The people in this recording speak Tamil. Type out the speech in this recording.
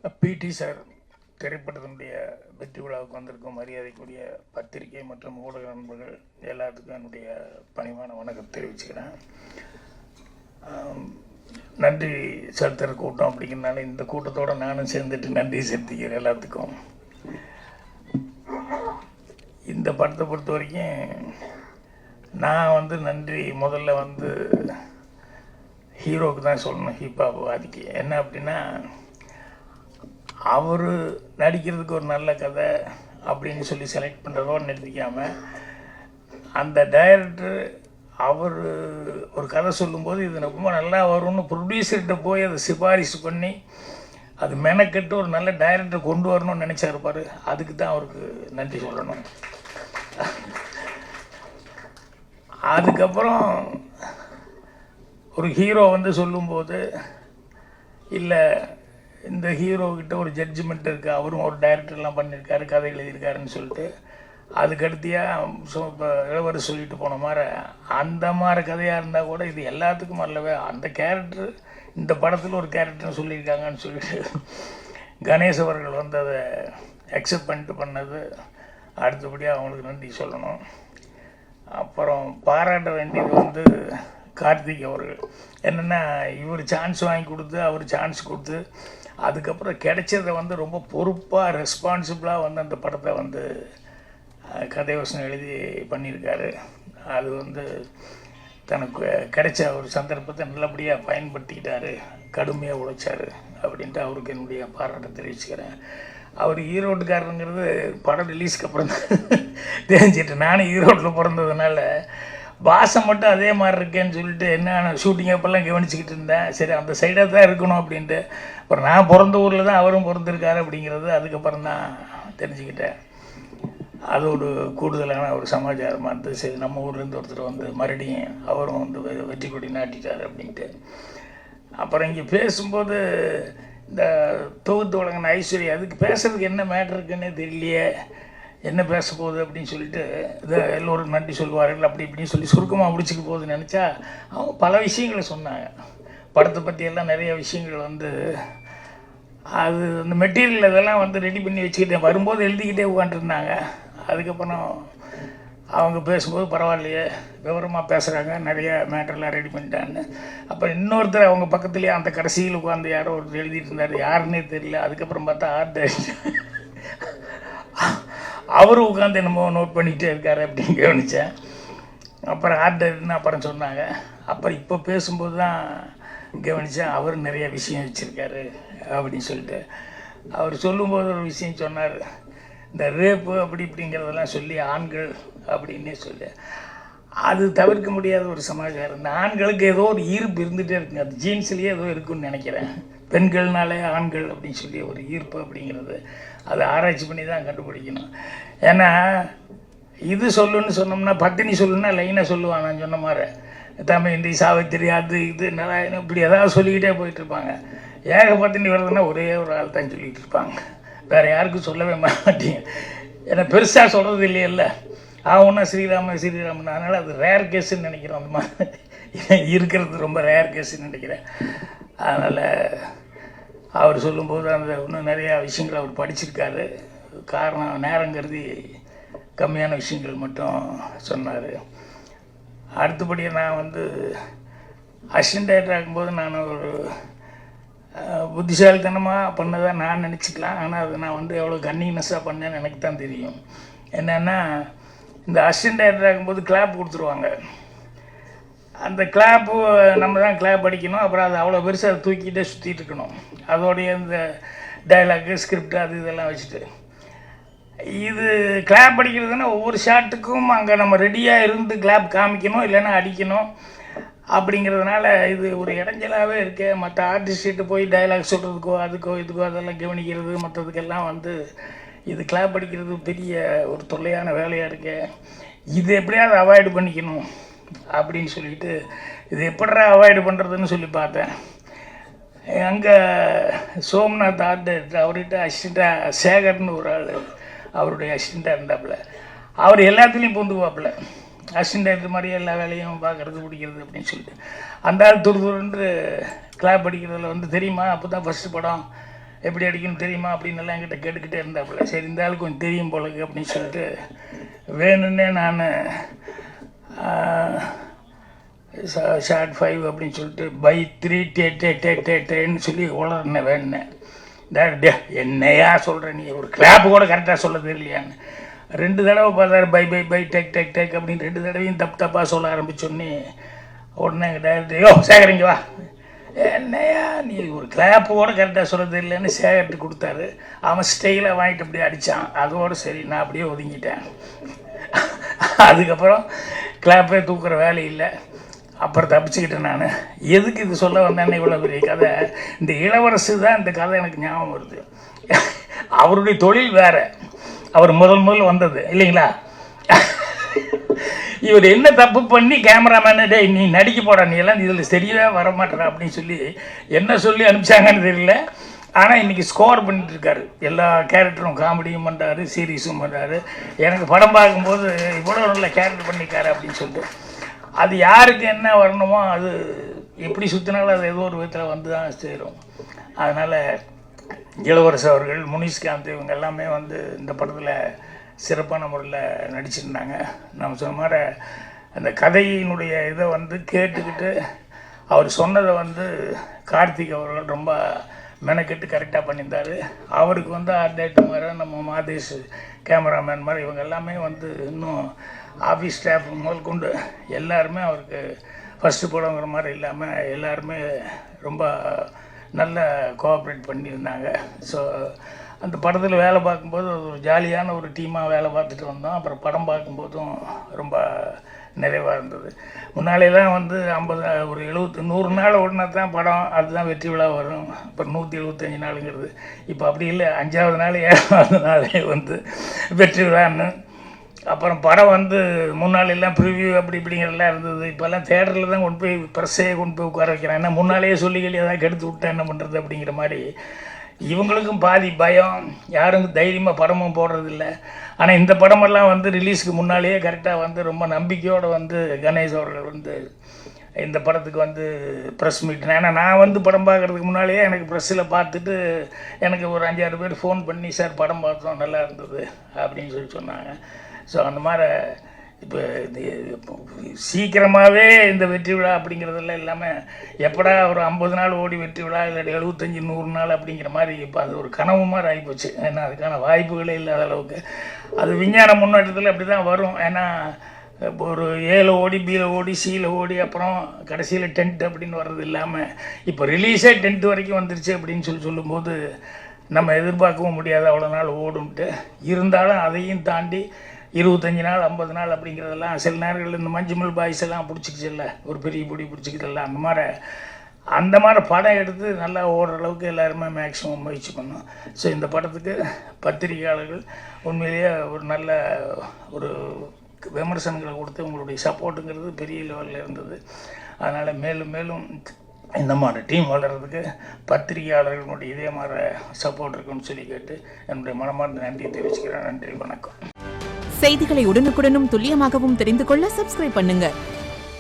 பிடி சார் திரைப்படத்தினுடைய வெற்றி விழாவுக்கு வந்திருக்கும் மரியாதைக்குரிய பத்திரிகை மற்றும் ஊடக நண்பர்கள் எல்லாத்துக்கும் என்னுடைய பணிவான வணக்கம் தெரிவிச்சுக்கிறேன். நன்றி செலுத்துகிற கூட்டம் அப்படிங்கிறனால இந்த கூட்டத்தோடு நானும் சேர்ந்துட்டு நன்றி செலுத்திக்கிறேன் எல்லாத்துக்கும். இந்த படத்தை பொறுத்த வரைக்கும் நான் நன்றி முதல்ல ஹீரோவுக்கு தான் சொல்லணும், ஹிப்ஹாப் வாதிக்கு. என்ன அப்படின்னா, அவர் நடிக்கிறதுக்கு ஒரு நல்ல கதை அப்படின்னு சொல்லி செலக்ட் பண்ணுறதோடு நிறுத்திக்காமல், அந்த டைரக்டர் அவர் ஒரு கதை சொல்லும்போது இது ரொம்ப நல்லா வரும்னு ப்ரொடியூசர்கிட்ட போய் அதை சிபாரிசு பண்ணி அது மெனக்கெட்டு ஒரு நல்ல டைரக்டர் கொண்டு வரணும்னு நினச்சாருப்பார். அதுக்கு தான் அவருக்கு நன்றி சொல்லணும். அதுக்கப்புறம் ஒரு ஹீரோ சொல்லும்போது, இல்லை இந்த ஹீரோக்கிட்ட ஒரு ஜட்ஜ்மெண்ட் இருக்குது, அவரும் ஒரு டைரக்டர்லாம் பண்ணியிருக்காரு, கதை எழுதியிருக்காருன்னு சொல்லிட்டு அதுக்கடுத்தியாக இப்போ இளவரசு சொல்லிட்டு போன மாதிரி அந்த மாதிரி கதையாக இருந்தால் கூட இது எல்லாத்துக்கும் அல்லவே அந்த கேரக்டர் இந்த படத்தில் ஒரு கேரக்டர்னு சொல்லியிருக்காங்கன்னு சொல்லிட்டு கணேஷ் அவர்கள் அதை அக்செப்ட் பண்ணிட்டு பண்ணது அடுத்தபடியாக அவங்களுக்கு நன்றி சொல்லணும். அப்புறம் பாராட்ட வேண்டியது கார்த்திக் அவர்கள். என்னென்னா, இவர் சான்ஸ் வாங்கி கொடுத்து அவர் சான்ஸ் கொடுத்து அதுக்கப்புறம் கிடைச்சதை ரொம்ப பொறுப்பாக ரெஸ்பான்சிபிளாக அந்த படத்தை கதை வசனம் எழுதி பண்ணியிருக்காரு. அது தனக்கு கிடைச்ச ஒரு சந்தர்ப்பத்தை நல்லபடியாக பயன்படுத்திக்கிட்டார், கடுமையாக உழைச்சார் அப்படின்ட்டு அவருக்கு என்னுடைய பாராட்டை தெரிவிச்சுக்கிறேன். அவர் ஈரோட்டுக்காரருங்கிறது படம் ரிலீஸ்க்கு அப்புறம் தான் தெரிஞ்சிட்டு, நானும் ஈரோட்டில் பிறந்ததுனால பாசம் மட்டும் அதே மாதிரி இருக்கேன்னு சொல்லிட்டு என்ன ஷூட்டிங் அப்போல்லாம் கவனிச்சிக்கிட்டு இருந்தேன். சரி, அந்த சைடாக தான் இருக்கணும் அப்படின்ட்டு. அப்புறம் நான் பிறந்த ஊரில் தான் அவரும் பிறந்திருக்காரு அப்படிங்கிறது அதுக்கப்புறம் தான் தெரிஞ்சுக்கிட்டேன். அது ஒரு கூடுதலான ஒரு சமாச்சாரமாக இருந்தது. சரி, நம்ம ஊர்லேருந்து ஒருத்தர் மறுபடியும் அவரும் வெற்றி கொடி நாட்டிட்டார் அப்படின்ட்டு. அப்புறம் இங்கே பேசும்போது இந்த தொகுத்து வழங்கின ஐஸ்வர்யா அதுக்கு பேசுறதுக்கு என்ன மேட்ரு இருக்குன்னே தெரியலையே, என்ன பேச போகுது அப்படின்னு சொல்லிட்டு இதை எல்லோரும் நன்றி சொல்லுவார்கள் அப்படி இப்படின்னு சொல்லி சுருக்கமாக முடிச்சுக்க போகுதுன்னு நினச்சா அவங்க பல விஷயங்களை சொன்னாங்க. படத்தை பற்றியெல்லாம் நிறைய விஷயங்கள் அது அந்த மெட்டீரியல் இதெல்லாம் ரெடி பண்ணி வச்சுக்கிட்டேன், வரும்போது எழுதிக்கிட்டே உட்காந்துருந்தாங்க. அதுக்கப்புறம் அவங்க பேசும்போது பரவாயில்லையே, விவரமாக பேசுகிறாங்க, நிறைய மேட்டர்லாம் ரெடி பண்ணிட்டான்னு. அப்புறம் இன்னொருத்தர் அவங்க பக்கத்துலேயே அந்த கடைசியில் உட்காந்து யாரோ ஒருத்தர் எழுதிட்டு இருந்தார், யாருன்னே தெரியல. அதுக்கப்புறம் பார்த்தா ஆர்ட் அவரும் உட்காந்து என்னமோ நோட் பண்ணிக்கிட்டே இருக்காரு அப்படின்னு கவனித்தேன். அப்புறம் ஆர்ட் டைரக்டர்னு அப்புறம் சொன்னாங்க. அப்புறம் இப்போ பேசும்போது தான் கவனித்தேன், அவர் நிறைய விஷயம் வச்சுருக்காரு அப்படின்னு சொல்லிட்டு. அவர் சொல்லும்போது ஒரு விஷயம் சொன்னார், இந்த ரேப்பு அப்படி இப்படிங்கிறதெல்லாம் சொல்லி ஆண்கள் அப்படின்னே சொல்லி அது தவிர்க்க முடியாத ஒரு சமாச்சாரம். இந்த ஆண்களுக்கு ஏதோ ஒரு ஈர்ப்பு இருந்துகிட்டே இருக்குங்க, அது ஜீன்ஸ்லேயே ஏதோ இருக்குன்னு நினைக்கிறேன். பெண்கள்னாலே ஆண்கள் அப்படின்னு சொல்லி ஒரு ஈர்ப்பு அப்படிங்கிறது அதை ஆராய்ச்சி பண்ணி தான் கண்டுபிடிக்கணும். ஏன்னா இது சொல்லுன்னு சொன்னோம்னா, பட்டினி சொல்லுன்னா லைனாக சொல்லுவாங்க. நான் சொன்ன மாதிரி தமிழ்ந்தி சாவித்திரி அது இது நல்லா இப்படி ஏதாவது சொல்லிக்கிட்டே போயிட்டுருப்பாங்க. பட்டினி வருதுன்னா ஒரே ஒரு ஆள் தான் சொல்லிகிட்டு இருப்பாங்க, வேறு யாருக்கும் சொல்லவே மாட்டீங்க. ஏன்னா பெருசாக சொல்கிறது இல்லையில்ல, ஒன்றா ஸ்ரீராமன். அதனால் அது ரேர் கேஸுன்னு நினைக்கிறோம். அந்த மாதிரி இருக்கிறது ரொம்ப ரேர் கேஸுன்னு நினைக்கிறேன். அதனால் அவர் சொல்லும்போது இன்னும் நிறையா விஷயங்கள் அவர் படிச்சிருக்காரு. காரணம் நேரம் கருதி கம்மியான விஷயங்கள் மட்டும் சொன்னார். அடுத்தபடியாக நான் அசிஸ்டன்ட் டைரக்டர் ஆகும்போது நான் ஒரு புத்திசாலித்தனமாக பண்ணதாக நான் நினச்சிக்கலாம். ஆனால் அது நான் எவ்வளோ கன்னிங்னஸாக பண்ணேன்னு எனக்கு தான் தெரியும். என்னென்னா, இந்த அசிஸ்டன்ட் டைரக்டர் ஆகும்போது கிளாப் கொடுத்துருவாங்க. அந்த கிளாப்பு நம்ம தான் கிளாப் அடிக்கணும். அப்புறம் அது அவ்வளோ பெருசாக அதை தூக்கிட்டே சுற்றிட்டு இருக்கணும். அதோடைய இந்த டைலாக்கு ஸ்கிரிப்ட் அது இதெல்லாம் வச்சுட்டு இது கிளாப் அடிக்கிறதுன்னா ஒவ்வொரு ஷாட்டுக்கும் அங்கே நம்ம ரெடியாக இருந்து கிளாப் காமிக்கணும், இல்லைன்னா அடிக்கணும். அப்படிங்கிறதுனால இது ஒரு இடைஞ்சலாகவே இருக்கு. மற்ற ஆர்டிஸ்ட்டு போய் டைலாக் சொல்கிறதுக்கோ அதுக்கோ இதுக்கோ அதெல்லாம் கவனிக்கிறது மற்றதுக்கெல்லாம் இது கிளாப் அடிக்கிறது பெரிய ஒரு தொல்லையான வேலையாக இருக்கு. இது எப்படியாவது அவாய்டு பண்ணிக்கணும் அப்படின்னு சொல்லிட்டு இது எப்படா அவாய்டு பண்ணுறதுன்னு சொல்லி பார்த்தேன். அங்கே சோம்நாத் ஆர்ட் டைரக்டர், அவர்கிட்ட அசிஸ்டண்ட்டாக சேகர்னு ஒரு ஆள் அவருடைய அசிஸ்டண்ட்டாக இருந்தாப்புல. அவர் எல்லாத்துலேயும் பொந்துவாப்புல, அசிஸ்டன்ட் டைரக்டர் மாதிரியே எல்லா வேலையும் பார்க்குறது பிடிக்கிறது அப்படின்னு சொல்லிட்டு. அந்த ஆள் துருதுருன்று கிளாப் அடிக்கிறதுல தெரியுமா, அப்போ தான் ஃபஸ்ட்டு படம் எப்படி அடிக்கணும் தெரியுமா அப்படின்னு எல்லாம் என்கிட்ட கேட்டுக்கிட்டே இருந்தாப்புல. சரி இந்த ஆளுக்கு கொஞ்சம் தெரியும் போலக்கு அப்படின்னு சொல்லிட்டு வேணும்னே நான் ஷார்ட் 5 அப்படின்னு சொல்லிட்டு பை 3 டேன்னு சொல்லி உளர்னேன் வேணுனேன். என்னையா சொல்கிறேன், நீ ஒரு கிளாப்பு கூட கரெக்டாக சொல்ல தெரியலையான்னு 2 தடவை பார்த்தாரு. பை பை பை டேக் அப்படின்னு 2 தடவையும் தப்பாக சொல்ல ஆரம்பிச்சோன்னே உடனே எங்கள் டைரக்டர், யோ சேகரிங்க வா, என்னையா நீ ஒரு கிளாப்பு கூட கரெக்டாக சொல்ல தெரியலன்னு சேகர்ட்டு கொடுத்தாரு. அவன் ஸ்டைலாக வாங்கிட்டு அப்படியே அடித்தான். அதோடு சரி நான் அப்படியே ஒதுங்கிட்டேன். அதுக்கப்புறம் கிளாப்பே தூக்குற வேலை இல்லை. அப்புறம் தப்பிச்சுக்கிட்டேன் நான். எதுக்கு இது சொல்ல வந்தேன்னு இவ்வளோ பெரிய கதை, இந்த இளவரசு தான் இந்த கதை எனக்கு ஞாபகம் வருது. அவருடைய தொழில் வேறு, அவர் முதல் வந்தது இல்லைங்களா. இவர் என்ன தப்பு பண்ணி கேமராமேனு டே நீ நடிக்க போடா, நீ எல்லாம் இதில் சரியாக வரமாட்டேற அப்படின்னு சொல்லி என்ன சொல்லி அனுப்பிச்சாங்கன்னு தெரியல. ஆனால் இன்றைக்கி ஸ்கோர் பண்ணிட்டுருக்காரு. எல்லா கேரக்டரும் காமெடியும் பண்ணுறாரு, சீரியஸும் பண்ணுறாரு. எனக்கு படம் பார்க்கும்போது இவ்வளோ நல்ல கேரக்டர் பண்ணிக்காரு அப்படின்னு சொல்லிட்டு அது யாருக்கு என்ன வரணுமோ அது எப்படி சுற்றினாலும் அது ஏதோ ஒரு விதத்தில் வந்து தான் சேரும். அதனால் இளவரசு அவர்கள், முனிஷ்காந்த் இவங்க எல்லாமே வந்து இந்த படத்தில் சிறப்பான முறையில் நடிச்சிருந்தாங்க. நம்ம சொன்ன மாதிரி அந்த கதையினுடைய இதை வந்து கேட்டுக்கிட்டு அவர் சொன்னதை வந்து கார்த்திக் அவர்கள் ரொம்ப மெனக்கெட்டு கரெக்டாக பண்ணியிருந்தார். அவருக்கு வந்து ஆர்ட் டைரக்டர் மாதிரி நம்ம மாதேஷ் கேமராமேன் மாதிரி இவங்க எல்லாமே வந்து இன்னும் ஆஃபீஸ் ஸ்டாஃப் முதல் கொண்டு எல்லாருமே அவருக்கு ஃபஸ்ட்டு படங்கிற மாதிரி இல்லாமல் எல்லாருமே ரொம்ப நல்ல கோஆப்ரேட் பண்ணியிருந்தாங்க. ஸோ அந்த படத்தில் வேலை பார்க்கும்போது ஒரு ஜாலியான ஒரு டீமாக வேலை பார்த்துட்டு வந்தோம். அப்புறம் படம் பார்க்கும்போதும் ரொம்ப நிறைவாக இருந்தது. முன்னாடியெல்லாம் வந்து 50 ஒரு 100 நாள் ஓடினா தான் படம் அதுதான் வெற்றி விழா வரும். அப்புறம் 175 நாளுங்கிறது இப்போ அப்படி இல்லை. 5ஆவது நாள் 7ஆவது நாளே வந்து வெற்றி விழான்னு. அப்புறம் படம் வந்து முன்னாலெல்லாம் ப்ரிவ்யூ அப்படி இப்படிங்கிறதெல்லாம் இருந்தது. இப்போல்லாம் தேட்டரில் தான் கொண்டு போய் ப்ரெஸ்ஸையே கொண்டு போய் உட்கார வைக்கிறேன். ஏன்னா முன்னாலேயே சொல்லி ஏதாவது கெடுத்து விட்டேன் என்ன பண்ணுறது அப்படிங்கிற மாதிரி இவங்களுக்கும் பாதி பயம், யாரும் தைரியமாக படமும் போடுறதில்ல. ஆனால் இந்த படமெல்லாம் வந்து ரிலீஸுக்கு முன்னாலேயே கரெக்டாக வந்து ரொம்ப நம்பிக்கையோடு வந்து கணேஷ் அவர்கள் வந்து இந்த படத்துக்கு வந்து ப்ரெஸ் மீட், ஏன்னா நான் வந்து படம் பார்க்குறதுக்கு முன்னாலேயே எனக்கு ப்ரெஸ்ஸில் பார்த்துட்டு எனக்கு ஒரு 5-6 பேர் ஃபோன் பண்ணி சார் படம் பார்த்தோம் நல்லா இருந்தது அப்படின்னு சொல்லி சொன்னாங்க. ஸோ அந்த மாதிரி இப்போ சீக்கிரமாகவே இந்த வெற்றி விழா அப்படிங்கிறதெல்லாம் இல்லாமல் எப்படா ஒரு 50 நாள் ஓடி வெற்றி விழா இல்லை 75-100 நாள் அப்படிங்கிற மாதிரி இப்போ அது ஒரு கனவு மாதிரி ஆகிப்போச்சு. ஏன்னா அதுக்கான வாய்ப்புகளே இல்லாத அளவுக்கு அது விஞ்ஞான முன்னேற்றத்தில் அப்படி தான் வரும். ஏன்னா ஒரு ஏல ஓடி பியில் ஓடி சியில் ஓடி அப்புறம் கடைசியில் டென்ட் அப்படின்னு வர்றது இல்லாமல் இப்போ ரிலீஸே 10th வரைக்கும் வந்துருச்சு அப்படின்னு சொல்லும்போது நம்ம எதிர்பார்க்கவும் முடியாது அவ்வளோ நாள் ஓடும்ட்டு. இருந்தாலும் அதையும் தாண்டி 25 நாள் 50 நாள் அப்படிங்கிறதெல்லாம் சில நேரங்களில் இந்த மஞ்சுமல் பாய்ஸ் எல்லாம் பிடிச்சிக்கிச்சில்ல, ஒரு பெரிய பொடி பிடிச்சிக்கிட்டல, அந்த மாதிரி படம் எடுத்து நல்லா ஓடுற அளவுக்கு எல்லாருமே மேக்ஸிமம் முயற்சி பண்ணோம். ஸோ இந்த படத்துக்கு பத்திரிகையாளர்கள் உண்மையிலேயே ஒரு நல்ல ஒரு விமர்சனங்களை கொடுத்து உங்களுடைய சப்போர்ட்டுங்கிறது பெரிய லெவலில் இருந்தது. அதனால் மேலும் மேலும் இந்த மாதிரி டீம் வளர்கிறதுக்கு பத்திரிகையாளர்களுடைய இதே மாதிரி சப்போர்ட் இருக்குன்னு சொல்லி கேட்டு என்னுடைய மனமார்ந்த நன்றியை தெரிவிச்சுக்கிறேன். நன்றி, வணக்கம். செய்திகளை உடனுக்குடனும் துல்லியமாகவும் தெரிந்து கொள்ள சப்ஸ்கிரைப் பண்ணுங்க.